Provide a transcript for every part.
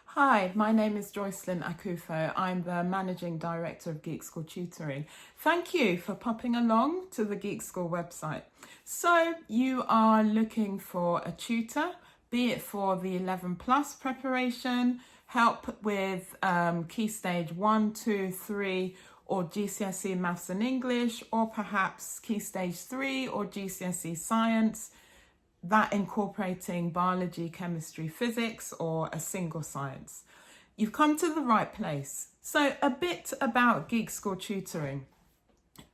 Hi, my name is Joycelyn Akufo. I'm the Managing Director of Geek School Tutoring. Thank you for popping along to the Geek School website. So you are looking for a tutor, be it for the 11 plus preparation, help with Key Stage 1, 2, 3, or GCSE Maths and English, or perhaps Key Stage 3 or GCSE Science, that incorporating biology, chemistry, physics, or a single science. You've come to the right place. So a bit about Geek School Tutoring.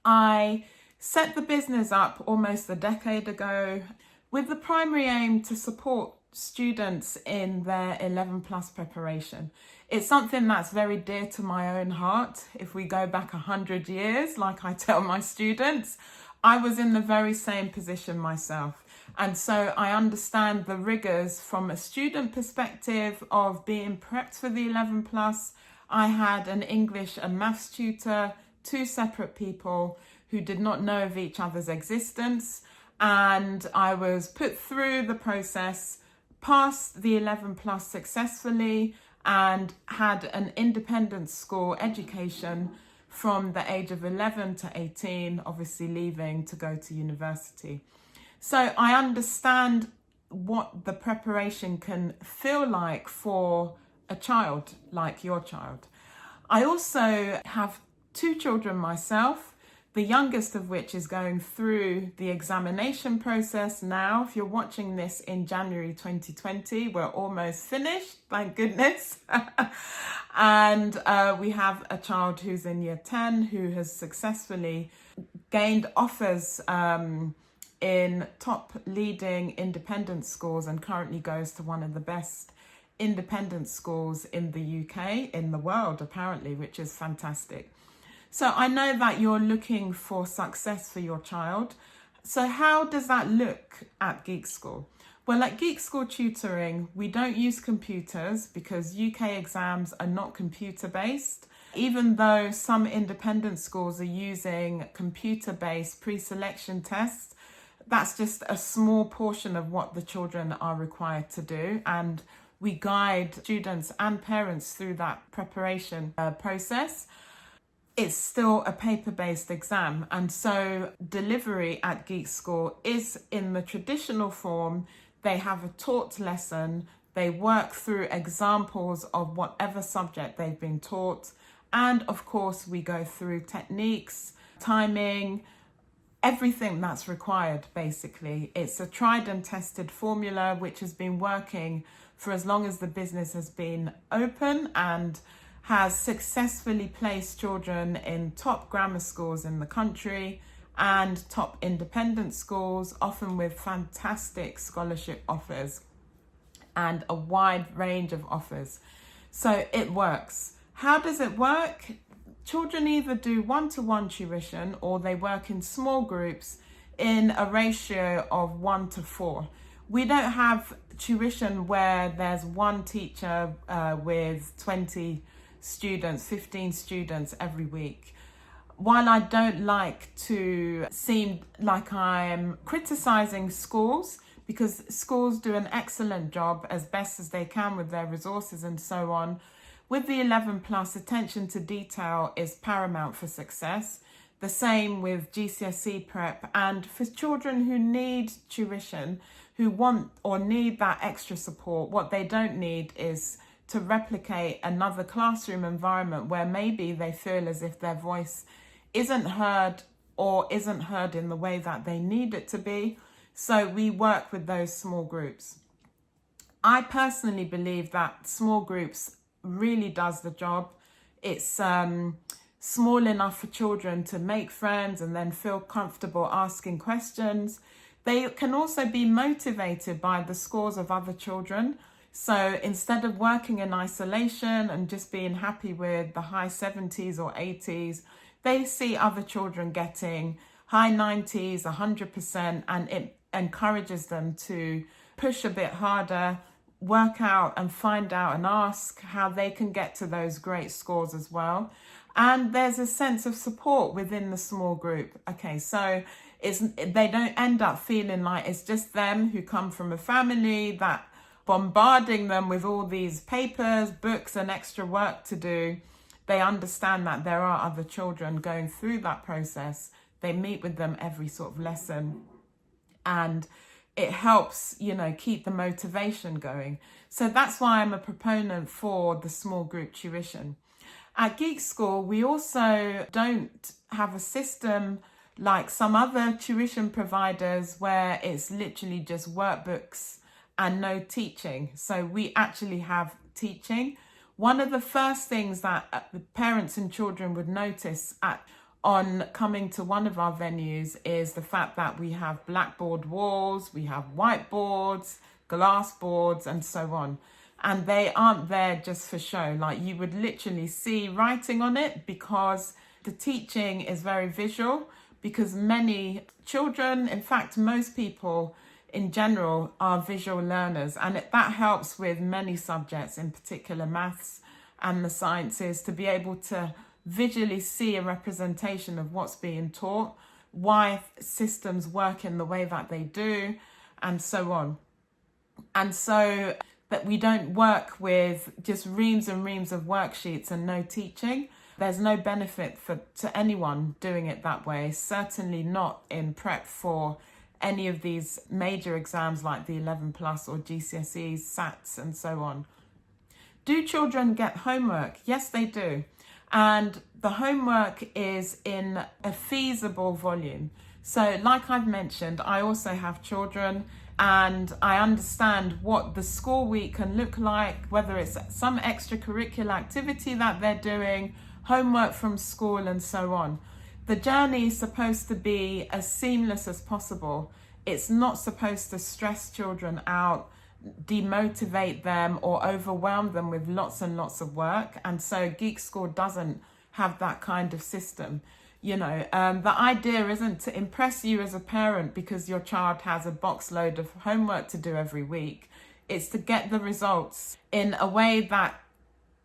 I set the business up almost a decade ago with the primary aim to support students in their 11 plus preparation. It's something that's very dear to my own heart. If we go back 100 years, like I tell my students, I was in the very same position myself. And so I understand the rigors from a student perspective of being prepped for the 11 plus. I had an English and maths tutor, two separate people who did not know of each other's existence. And I was put through the process, passed the 11 plus successfully, and had an independent school education from the age of 11 to 18, obviously leaving to go to university. So I understand what the preparation can feel like for a child like your child. I also have two children myself, the youngest of which is going through the examination process now. If you're watching this in January 2020, we're almost finished, thank goodness. And we have a child who's in year 10 who has successfully gained offers in top leading independent schools and currently goes to one of the best independent schools in the UK, in the world apparently, which is fantastic. So I know that you're looking for success for your child. So how does that look at Geek School? Well, at Geek School Tutoring, we don't use computers because UK exams are not computer based. Even though some independent schools are using computer-based pre-selection tests, that's just a small portion of what the children are required to do. And we guide students and parents through that preparation process. It's still a paper-based exam. And so delivery at Geek School is in the traditional form. They have a taught lesson. They work through examples of whatever subject they've been taught. And of course, we go through techniques, timing, everything that's required, basically. It's a tried and tested formula which has been working for as long as the business has been open and has successfully placed children in top grammar schools in the country and top independent schools, often with fantastic scholarship offers and a wide range of offers. So it works. How does it work? Children either do one-to-one tuition or they work in small groups in a ratio of 1-4. We don't have tuition where there's one teacher with 20 students, 15 students every week. While I don't like to seem like I'm criticizing schools, because schools do an excellent job as best as they can with their resources and so on, with the 11 plus, attention to detail is paramount for success. The same with GCSE prep, and for children who need tuition, who want or need that extra support, what they don't need is to replicate another classroom environment where maybe they feel as if their voice isn't heard or isn't heard in the way that they need it to be. So we work with those small groups. I personally believe that small groups really does the job. It's small enough for children to make friends and then feel comfortable asking questions. They can also be motivated by the scores of other children. So instead of working in isolation and just being happy with the high 70s or 80s, they see other children getting high 90s, 100%, and it encourages them to push a bit harder, work out and find out and ask how they can get to those great scores as well. And there's a sense of support within the small group. Okay, so they don't end up feeling like it's just them who come from a family that bombarding them with all these papers, books, and extra work to do. They understand that there are other children going through that process. They meet with them every sort of lesson, and it helps, keep the motivation going. So that's why I'm a proponent for the small group tuition. At Geek School, we also don't have a system like some other tuition providers where it's literally just workbooks and no teaching. So we actually have teaching. One of the first things that the parents and children would notice on coming to one of our venues is the fact that we have blackboard walls, we have whiteboards, glass boards, and so on. And they aren't there just for show. Like, you would literally see writing on it, because the teaching is very visual, because many children, in fact, most people in general, are visual learners. And that helps with many subjects, in particular maths and the sciences, to be able to visually see a representation of what's being taught, why systems work in the way that they do, and so on. And so that we don't work with just reams and reams of worksheets and no teaching. There's no benefit to anyone doing it that way, certainly not in prep for any of these major exams like the 11 plus or GCSEs, SATs, and so on. Do children get homework? Yes, they do. And the homework is in a feasible volume. So like I've mentioned, I also have children, and I understand what the school week can look like, whether it's some extracurricular activity that they're doing, homework from school, and so on. The journey is supposed to be as seamless as possible. It's not supposed to stress children out, demotivate them, or overwhelm them with lots and lots of work. And so Geek School doesn't have that kind of system. The idea isn't to impress you as a parent because your child has a box load of homework to do every week. It's to get the results in a way that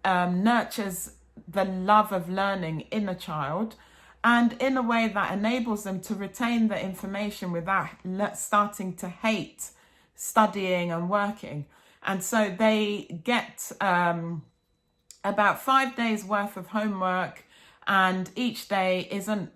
nurtures the love of learning in a child, and in a way that enables them to retain the information without starting to hate studying and working. And so they get about 5 days worth of homework, and each day isn't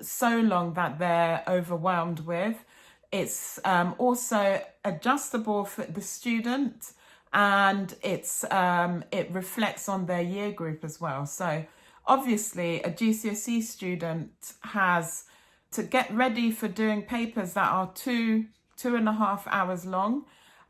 so long that they're overwhelmed with. It's also adjustable for the student, and it reflects on their year group as well. So obviously a GCSE student has to get ready for doing papers that are 2.5 hours long,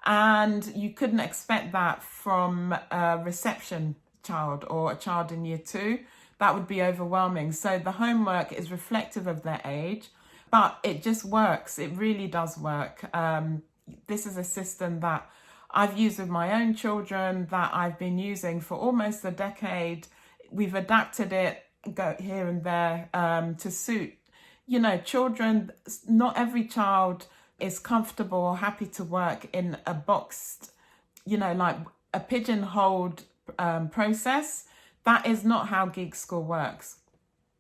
and you couldn't expect that from a reception child or a child in year 2. That would be overwhelming. So the homework is reflective of their age, but it just works. It really does work. This is a system that I've used with my own children, that I've been using for almost a decade. We've adapted it, go here and there, to suit, children. Not every child is comfortable or happy to work in a boxed, like a pigeonholed process. That is not how Geek School works.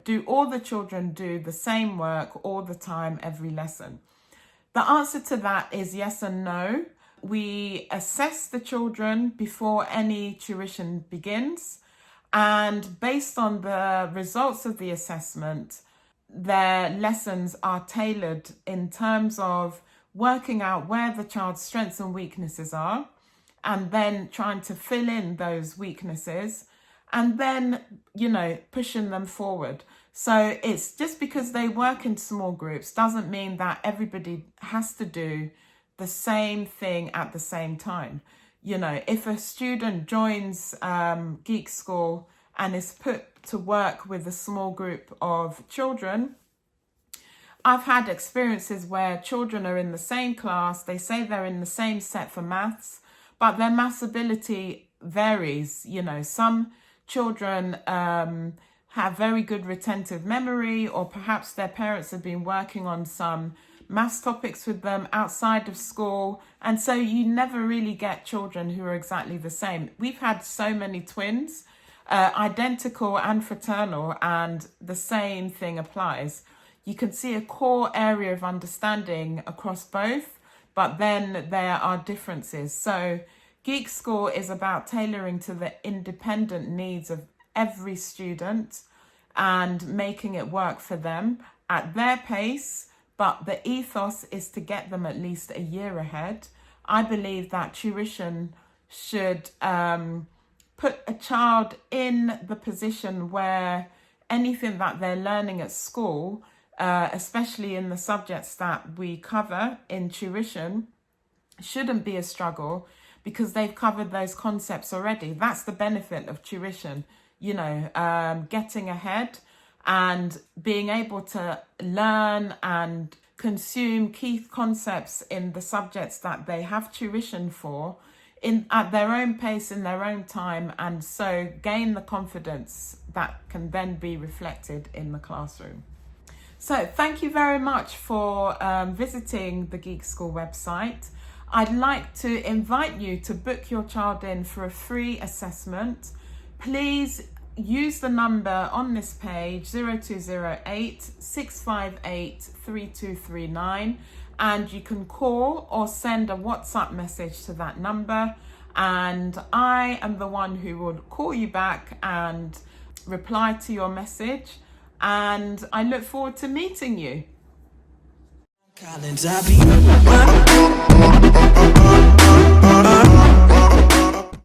Do all the children do the same work all the time, every lesson? The answer to that is yes and no. We assess the children before any tuition begins, and based on the results of the assessment, their lessons are tailored in terms of working out where the child's strengths and weaknesses are, and then trying to fill in those weaknesses, and then, pushing them forward. So it's just because they work in small groups doesn't mean that everybody has to do the same thing at the same time. If a student joins Geek School and is put to work with a small group of children, I've had experiences where children are in the same class, they say they're in the same set for maths, but their maths ability varies. Some children have very good retentive memory, or perhaps their parents have been working on some maths topics with them outside of school, and so you never really get children who are exactly the same. We've had so many twins, identical and fraternal, and the same thing applies. you can see a core area of understanding across both, but then there are differences. So Geek School is about tailoring to the independent needs of every student and making it work for them at their pace, but the ethos is to get them at least a year ahead. I believe that tuition should put a child in the position where anything that they're learning at school, especially in the subjects that we cover in tuition, shouldn't be a struggle because they've covered those concepts already. That's the benefit of tuition, getting ahead and being able to learn and consume key concepts in the subjects that they have tuition for at their own pace, in their own time, and so gain the confidence that can then be reflected in the classroom. So thank you very much for visiting the Geek School website. I'd like to invite you to book your child in for a free assessment. Please use the number on this page, 0208 658 3239, and you can call or send a WhatsApp message to that number, and I am the one who will call you back and reply to your message, and I look forward to meeting you.